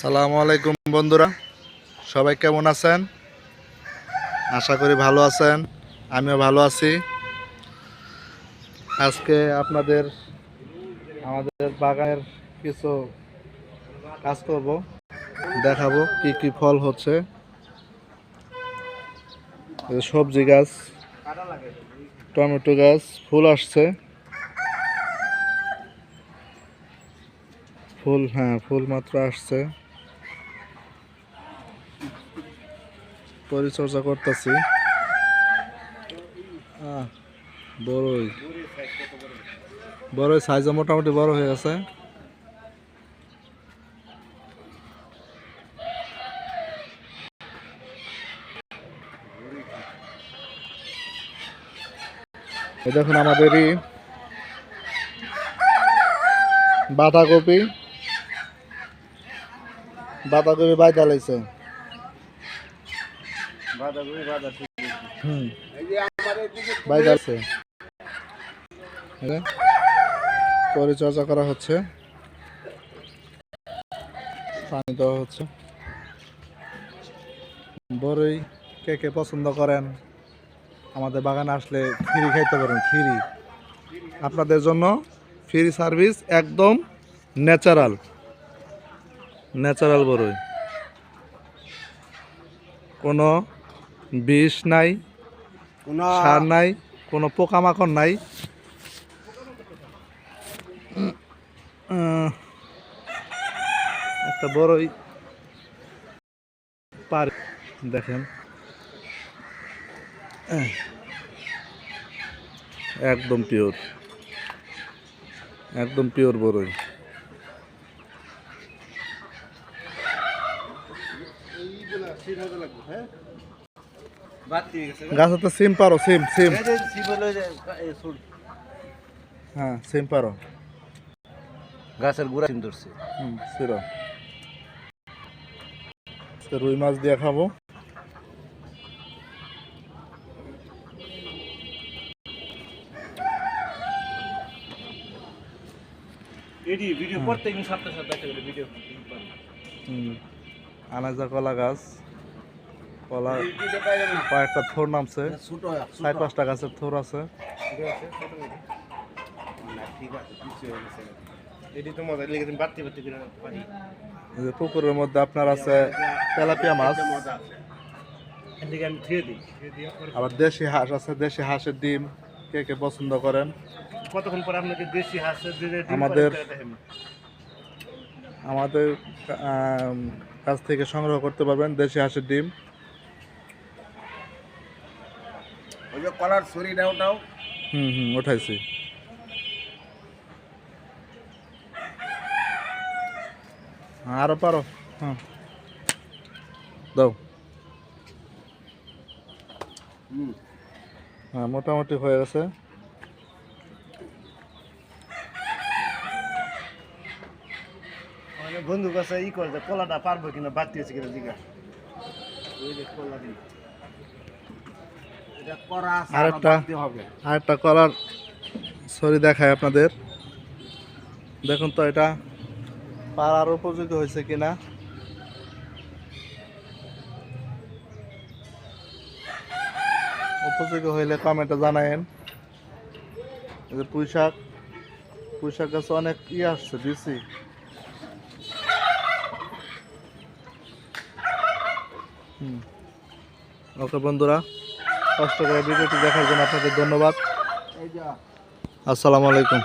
আসসালামু আলাইকুম বন্ধুরা, সবাই কেমন আছেন? আশা করি ভালো আছেন। আমিও ভালো আছি। আজকে আপনাদের আমাদের বাগানের কিছু কাজ করব, দেখাবো কি কি ফল হচ্ছে। সবজি গাছ, টমেটো গাছ, ফুল আসছে। ফুল মাত্র আসছে, পরিচর্যা করতেছি। বড়ই সাইজও মোটামুটি বড় হয়ে গেছে। দেখুন আমাদেরই বাঁধাকপি বাইদা লাইছে। বাইদা আছে, পরিচর্যা করা হচ্ছে, পানি দেওয়া হচ্ছে। বড়ই কে কে পছন্দ করেন, আমাদের বাগানে আসলে ফ্রি খাইতে পারেন। ফ্রি আপনাদের জন্য ফ্রি সার্ভিস, একদম ন্যাচারাল বড়ই, কোনো বিষ নাই, সার নাই, কোনো পোকামাকড় নাই। একটা বড়ই পার দেখেন, একদম পিওর বড়ই। গাছে তো সিম পারো, সিম হ্যাঁ সিম পারো, গাছের গোড়া সিম ধরছে। রুই মাছ দিয়ে খাবো। আনাজা কলা গাছ, কলা কয়েকটা থোর নামছে, 4-5টা গাছের থোর আছে। পুকুরের মধ্যে আপনার আছে তেলাপিয়া মাছ, আবার দেশি হাঁস আছে। দেশি হাঁসের ডিম কে কে পছন্দ করেন? কতক্ষণ পর আপনাকে দেশি হাঁসের আমাদের কাছ থেকে সংগ্রহ করতে পারবেন দেশি হাঁসের ডিম। ওই যে কলার ছড়িটা ওটাও উঠাইছি। আরো পারো, দাও। হ্যাঁ মোটামুটি হয়ে গেছে। বন্ধু কাছে করে কলাটা পারবো কিনা, বাড়তি আছে কিনা জিজ্ঞাসা। আরেকটা কলার ছড়ি দেখায় আপনাদের। দেখুন তো এটা পাড়ার উপযোগী হয়েছে কিনা। উপযোগী হইলে কমেন্টে জানায়েন। পুঁইশাক গাছে অনেক আসছে, দিছি। ওকে বন্ধুরা, কষ্ট করে ভিডিওটি দেখার জন্য আপনাদের ধন্যবাদ। আসসালামু আলাইকুম।